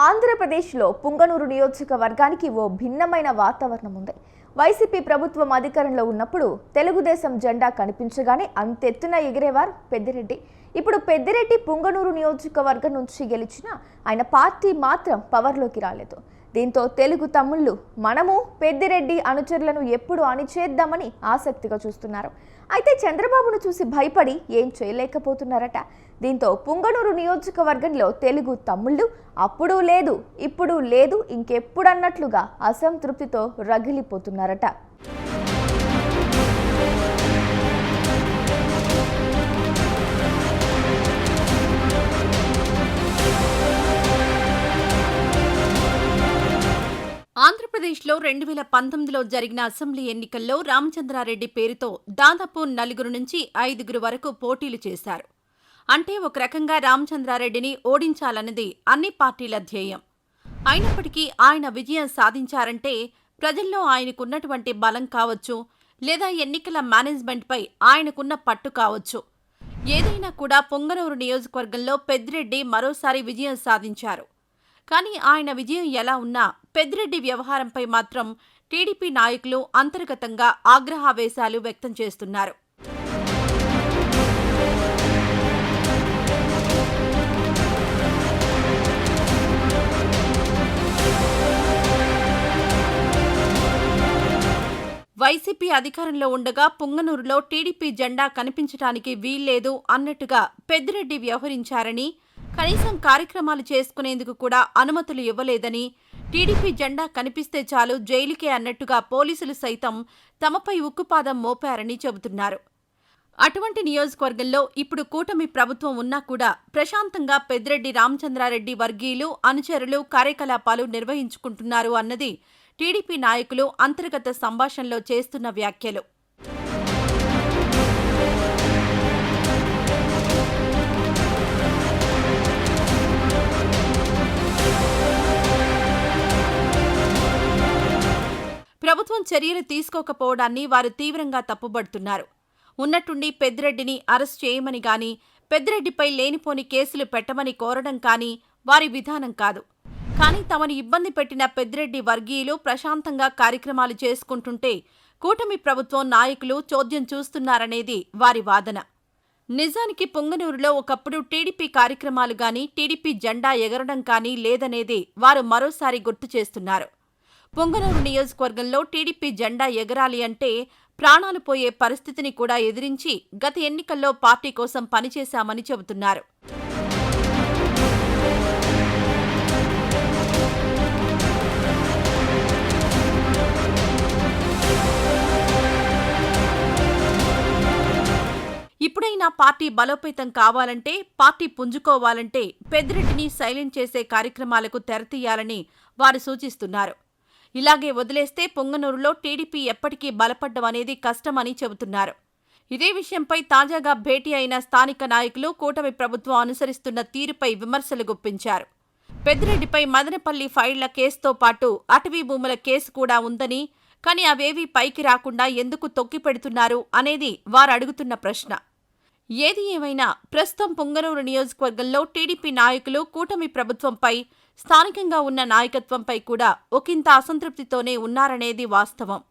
ఆంధ్రప్రదేశ్లో పుంగనూరు నియోజకవర్గానికి ఓ భిన్నమైన వాతావరణం ఉంది. వైసీపీ ప్రభుత్వం అధికారంలో ఉన్నప్పుడు తెలుగుదేశం జెండా కనిపించగానే అంతెత్తున ఎగిరేవారు పెద్దిరెడ్డి. ఇప్పుడు పెద్దిరెడ్డి పుంగనూరు నియోజకవర్గం నుంచి గెలిచినా ఆయన పార్టీ మాత్రం పవర్లోకి రాలేదు. దీంతో తెలుగు తమ్ముళ్ళు మనము పెద్దిరెడ్డి అనుచరులను ఎప్పుడు అణిచేద్దామని ఆసక్తిగా చూస్తున్నారు. అయితే చంద్రబాబును చూసి భయపడి ఏం చేయలేకపోతున్నారట. దీంతో పుంగనూరు నియోజకవర్గంలో తెలుగు తమ్ముళ్ళు అప్పుడు లేదు, ఇప్పుడు లేదు, ఇంకెప్పుడన్నట్లుగా అసంతృప్తితో రగిలిపోతున్నారట. ఆంధ్రప్రదేశ్లో 2019లో జరిగిన అసెంబ్లీ ఎన్నికల్లో రామచంద్రారెడ్డి పేరుతో దాదాపు 4 నుంచి 5 వరకు పోటీలు చేశారు. అంటే ఒక రకంగా రామచంద్రారెడ్డిని ఓడించాలన్నది అన్ని పార్టీల ధ్యేయం. అయినప్పటికీ ఆయన విజయం సాధించారంటే ప్రజల్లో ఆయనకున్నటువంటి బలం కావచ్చు, లేదా ఎన్నికల మేనేజ్మెంట్పై ఆయనకున్న పట్టు కావచ్చు. ఏదైనా కూడా పొంగనూరు నియోజకవర్గంలో పెద్దిరెడ్డి మరోసారి విజయం సాధించారు. కానీ ఆయన విజయం ఎలా ఉన్నా పెద్దిరెడ్డి వ్యవహారంపై మాత్రం టీడీపీ నాయకులు అంతర్గతంగా ఆగ్రహావేశాలు వ్యక్తం చేస్తున్నారు. వైసీపీ అధికారంలో ఉండగా పుంగనూరులో టీడీపీ జెండా కనిపించటానికి వీల్లేదు అన్నట్టుగా పెద్దిరెడ్డి వ్యవహరించారని, కనీసం కార్యక్రమాలు చేసుకునేందుకు కూడా అనుమతులు ఇవ్వలేదని, టీడీపీ జెండా కనిపిస్తే చాలు జైలుకే అన్నట్టుగా పోలీసులు సైతం తమపై ఉక్కుపాదం మోపారని చెబుతున్నారు. అటువంటి నియోజకవర్గంలో ఇప్పుడు కూటమి ప్రభుత్వం ఉన్నా కూడా ప్రశాంతంగా పెద్దిరెడ్డి రామచంద్రారెడ్డి వర్గీయులు, అనుచరులు కార్యకలాపాలు నిర్వహించుకుంటున్నారు అన్నది టీడీపీ నాయకులు అంతర్గత సంభాషణలో చేస్తున్న వ్యాఖ్యలు. ప్రభుత్వం చర్యలు తీసుకోకపోవడాన్ని వారు తీవ్రంగా తప్పుబడుతున్నారు. ఉన్నట్టుండి పెద్దిరెడ్డిని అరెస్ట్ చేయమని గాని, పెద్దిరెడ్డిపై లేనిపోని కేసులు పెట్టమని కోరడం కానీ వారి విధానం కాదు. కానీ తమను ఇబ్బంది పెట్టిన పెద్దిరెడ్డి వర్గీయులు ప్రశాంతంగా కార్యక్రమాలు చేసుకుంటుంటే కూటమి ప్రభుత్వం నాయకులు చోద్యం చూస్తున్నారనేది వారి వాదన. నిజానికి పుంగనూరులో ఒకప్పుడు టీడీపీ కార్యక్రమాలు గాని, టీడీపీ జెండా ఎగరడం కానీ లేదనేది వారు మరోసారి గుర్తు చేస్తున్నారు. పుంగనూరు నియోజకవర్గంలో టీడీపీ జెండా ఎగరాలి అంటే ప్రాణాలు పోయే పరిస్థితిని కూడా ఎదిరించి గత ఎన్నికల్లో పార్టీ కోసం పనిచేశామని చెబుతున్నారు. ఇప్పుడైనా పార్టీ బలోపేతం కావాలంటే, పార్టీ పుంజుకోవాలంటే పెద్దిరెడ్డిని సైలెంట్ చేసే కార్యక్రమాలకు తెరతీయాలని వారు సూచిస్తున్నారు. ఇలాగే వదిలేస్తే పొంగనూరులో టీడీపీ ఎప్పటికీ బలపడ్డం అనేది కష్టమని చెబుతున్నారు. ఇదే విషయంపై తాజాగా భేటీ అయిన స్థానిక నాయకులు కూటమి ప్రభుత్వం అనుసరిస్తున్న తీరుపై విమర్శలు గుప్పించారు. పెద్దిరెడ్డిపై మదనపల్లి ఫైళ్ల కేసుతో పాటు అటవీ భూముల కేసు కూడా ఉందని, కానీ అవేవీ పైకి రాకుండా ఎందుకు తొక్కిపెడుతున్నారు అనేది వారు అడుగుతున్న ప్రశ్న. ఏది ఏమైనా ప్రస్తుతం పుంగనూరు నియోజకవర్గంలో టీడీపీ నాయకులు కూటమి ప్రభుత్వంపై, స్థానికంగా ఉన్న నాయకత్వంపై కూడా ఒకంత అసంతృప్తితోనే ఉన్నారనేది వాస్తవం.